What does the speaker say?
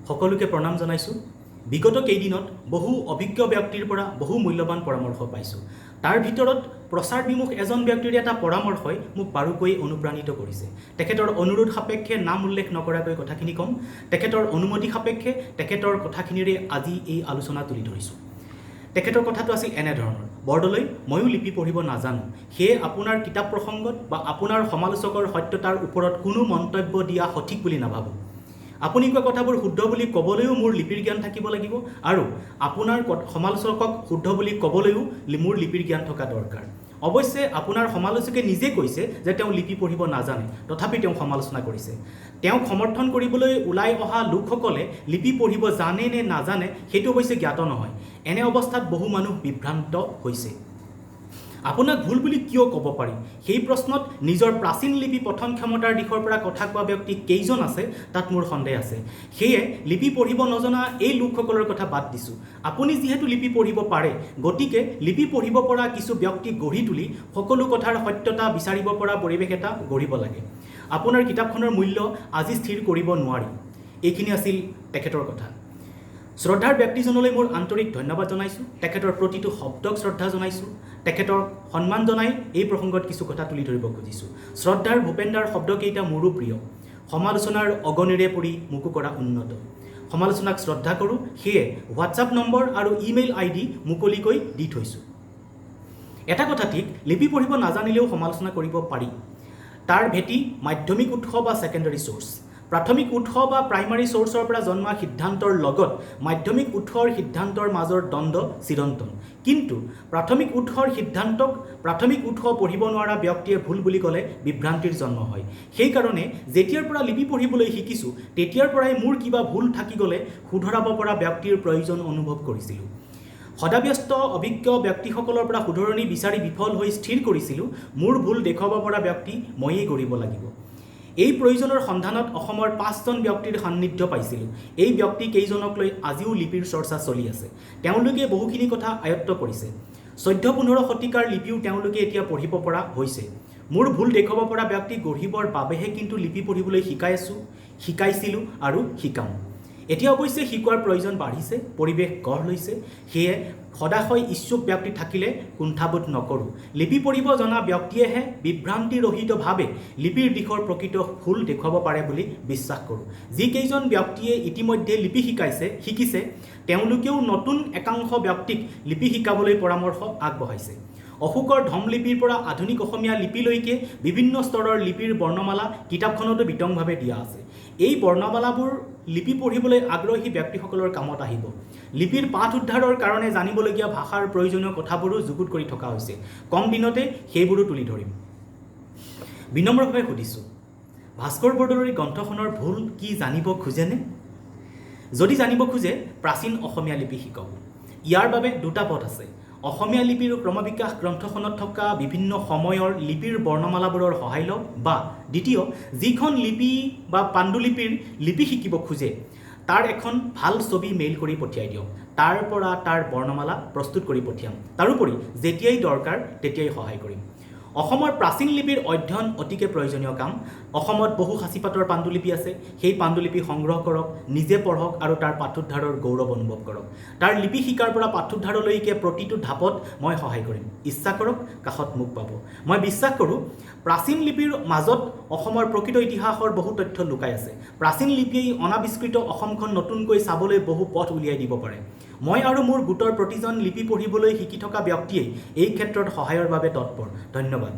সকলোকে প্ৰণাম জনাইছোঁ। বিগত কেইদিনত বহু অভিজ্ঞ ব্যক্তিৰ পৰা বহু মূল্যৱান পৰামৰ্শ পাইছোঁ। তাৰ ভিতৰত প্ৰচাৰ বিমুখ এজন ব্যক্তিৰ এটা পৰামৰ্শই মোক বাৰুকৈ অনুপ্ৰাণিত কৰিছে। তেখেতৰ অনুৰোধ সাপেক্ষে নাম উল্লেখ নকৰাকৈ কথাখিনি ক'ম। তেখেতৰ অনুমতি সাপেক্ষে তেখেতৰ কথাখিনিৰে আজি এই আলোচনা তুলি ধৰিছোঁ। তেখেতৰ কথাটো আছিল এনেধৰণৰ: বৰদলৈ, ময়ো লিপি পঢ়িব নাজানো, সেয়ে আপোনাৰ কিতাপ প্ৰসংগত বা আপোনাৰ সমালোচকৰ সত্যতাৰ ওপৰত কোনো মন্তব্য দিয়া সঠিক বুলি নাভাবোঁ। আপুনি কোৱা কথাবোৰ শুদ্ধ বুলি ক'বলৈও মোৰ লিপিৰ জ্ঞান থাকিব লাগিব, আৰু আপোনাৰ সমালোচকক শুদ্ধ বুলি ক'বলৈও মোৰ লিপিৰ জ্ঞান থকা দৰকাৰ। অৱশ্যে আপোনাৰ সমালোচকে নিজে কৈছে যে তেওঁ লিপি পঢ়িব নাজানে, তথাপি তেওঁ সমালোচনা কৰিছে। তেওঁক সমৰ্থন কৰিবলৈ ওলাই অহা লোকসকলে লিপি পঢ়িব জানে নে নাজানে সেইটো অৱশ্যে জ্ঞাত নহয়। এনে অৱস্থাত বহু মানুহ বিভ্ৰান্ত হৈছে। আপোনাক ভুল বুলি কিয় ক'ব পাৰিম, সেই প্ৰশ্নত নিজৰ প্ৰাচীন লিপি পঠন ক্ষমতাৰ দিশৰ পৰা কথা কোৱা ব্যক্তি কেইজন আছে তাত মোৰ সন্দেহ আছে। সেয়ে লিপি পঢ়িব নজনা এই লোকসকলৰ কথা বাদ দিছোঁ। আপুনি যিহেতু লিপি পঢ়িব পাৰে, গতিকে লিপি পঢ়িব পৰা কিছু ব্যক্তি গঢ়ি তুলি সকলো কথাৰ সত্যতা বিচাৰিব পৰা পৰিৱেশ এটা গঢ়িব লাগে। আপোনাৰ কিতাপখনৰ মূল্য আজি স্থিৰ কৰিব নোৱাৰি। এইখিনি আছিল তেখেতৰ কথা। শ্ৰদ্ধাৰ ব্যক্তিজনলৈ মোৰ আন্তৰিক ধন্যবাদ জনাইছোঁ। তেখেতৰ প্ৰতিটো শব্দক শ্ৰদ্ধা জনাইছোঁ। তেখেতৰ সন্মান জনাই এই প্ৰসংগত কিছু কথা তুলি ধৰিব খুজিছোঁ। শ্ৰদ্ধাৰ ভূপেন্দাৰ শব্দকেইটা মোৰো প্ৰিয়। সমালোচনাৰ অগণিৰে পৰি মোকো কৰা উন্নত। সমালোচনাক শ্ৰদ্ধা কৰোঁ, সেয়ে হোৱাটছআপ নম্বৰ আৰু ইমেইল ID মুকলিকৈ দি থৈছোঁ। এটা কথা ঠিক, লিপি পঢ়িব নাজানিলেও সমালোচনা কৰিব পাৰি। তাৰ ভেটি মাধ্যমিক উৎস বা ছেকেণ্ডাৰী ছ'ৰ্চ। প্ৰাথমিক উৎস বা প্ৰাইমাৰী ছ'ৰ্চৰ পৰা জন্মা সিদ্ধান্তৰ লগত মাধ্যমিক উৎসৰ সিদ্ধান্তৰ মাজৰ দ্বন্দ্ব চিৰন্তন। কিন্তু প্ৰাথমিক উৎসৰ সিদ্ধান্তক প্ৰাথমিক উৎস পঢ়িব নোৱাৰা ব্যক্তিয়ে ভুল বুলি ক'লে বিভ্ৰান্তিৰ জন্ম হয়। সেইকাৰণে যেতিয়াৰ পৰা লিপি পঢ়িবলৈ শিকিছোঁ, তেতিয়াৰ পৰাই মোৰ কিবা ভুল থাকি গ'লে শুধৰাব পৰা ব্যক্তিৰ প্ৰয়োজন অনুভৱ কৰিছিলোঁ। সদাব্যস্ত অভিজ্ঞ ব্যক্তিসকলৰ পৰা শুধৰণি বিচাৰি বিফল হৈ স্থিৰ কৰিছিলোঁ, মোৰ ভুল দেখুৱাব পৰা ব্যক্তি ময়েই গঢ়িব লাগিব। এই প্ৰয়োজনৰ সন্ধানত অসমৰ 5জন ব্যক্তিৰ সান্নিধ্য পাইছিলোঁ। এই ব্যক্তি কেইজনক লৈ আজিও লিপিৰ চৰ্চা চলি আছে। তেওঁলোকে বহুখিনি কথা আয়ত্ত কৰিছে। 14-15 শতিকাৰ লিপিও তেওঁলোকে এতিয়া পঢ়িব পৰা হৈছে। মোৰ ভুল দেখুৱাব পৰা ব্যক্তি গঢ়িবৰ বাবেহে কিন্তু লিপি পঢ়িবলৈ শিকাই আছোঁ, শিকাইছিলোঁ আৰু শিকাম। এতিয়া অৱশ্যে শিকোৱাৰ প্ৰয়োজন বাঢ়িছে, পৰিৱেশ গঢ় লৈছে। সেয়ে সদাশয় ইচ্ছুক ব্যক্তি থাকিলে কুণ্ঠাবোধ নকৰোঁ। লিপি পঢ়িব জনা ব্যক্তিয়েহে বিভ্ৰান্তিৰহিতভাৱে লিপিৰ দিশৰ প্ৰকৃত ভুল দেখুৱাব পাৰে বুলি বিশ্বাস কৰোঁ। যিকেইজন ব্যক্তিয়ে ইতিমধ্যে লিপি শিকিছে, তেওঁলোকেও নতুন একাংশ ব্যক্তিক লিপি শিকাবলৈ পৰামৰ্শ আগবঢ়াইছে। অশোকৰ ধমলিপিৰ পৰা আধুনিক অসমীয়া লিপিলৈকে বিভিন্ন স্তৰৰ লিপিৰ বৰ্ণমালা কিতাপখনতো বিতংভাৱে দিয়া আছে। এই বৰ্ণমালাবোৰ লিপি পঢ়িবলৈ আগ্ৰহী ব্যক্তিসকলৰ কামত আহিব। লিপিৰ পাঠ উদ্ধাৰৰ কাৰণে জানিবলগীয়া ভাষাৰ প্ৰয়োজনীয় কথাবোৰো যুগুত কৰি থকা হৈছে। কম দিনতে সেইবোৰো তুলি ধৰিম। বিনম্ৰভাৱে সুধিছোঁ, ভাস্কৰ বৰদলৈৰ গ্ৰন্থখনৰ ভুল কি জানিব খোজেনে? যদি জানিব খোজে, প্ৰাচীন অসমীয়া লিপি শিকক। ইয়াৰ বাবে দুটা পথ আছে। অসমীয়া লিপিৰ ক্ৰমবিকাশ গ্ৰন্থখনত থকা বিভিন্ন সময়ৰ লিপিৰ বৰ্ণমালাবোৰৰ সহায় লওক, বা দ্বিতীয়, যিখন লিপি বা পাণ্ডুলিপিৰ লিপি শিকিব খোজে তাৰ এখন ভাল ছবি মেইল কৰি পঠিয়াই দিয়ক। তাৰ পৰা তাৰ বৰ্ণমালা প্ৰস্তুত কৰি পঠিয়াম। তাৰোপৰি যেতিয়াই দৰকাৰ তেতিয়াই সহায় কৰিম। অসমৰ প্ৰাচীন লিপিৰ অধ্যয়ন অতিকে প্ৰয়োজনীয় কাম। অসমত বহু সাঁচিপাতৰ পাণ্ডুলিপি আছে। সেই পাণ্ডুলিপি সংগ্ৰহ কৰক, নিজে পঢ়ক আৰু তাৰ পাঠোদ্ধাৰৰ গৌৰৱ অনুভৱ কৰক। তাৰ লিপি শিকাৰ পৰা পাঠোদ্ধাৰলৈকে প্ৰতিটো ধাপত মই সহায় কৰিম। ইচ্ছা কৰক, কাষত মোক পাব। মই বিশ্বাস কৰোঁ, প্ৰাচীন লিপিৰ মাজত অসমৰ প্ৰকৃত ইতিহাসৰ বহু তথ্য লুকাই আছে। প্ৰাচীন লিপিয়েই অনাৱিষ্কৃত অসমখন নতুনকৈ চাবলৈ বহু পথ উলিয়াই দিব পাৰে। মই আৰু মোৰ গোটৰ প্ৰতিজন লিপি পঢ়িবলৈ শিকি থকা ব্যক্তিয়েই এই ক্ষেত্ৰত সহায়ৰ বাবে তৎপৰ। ধন্যবাদ।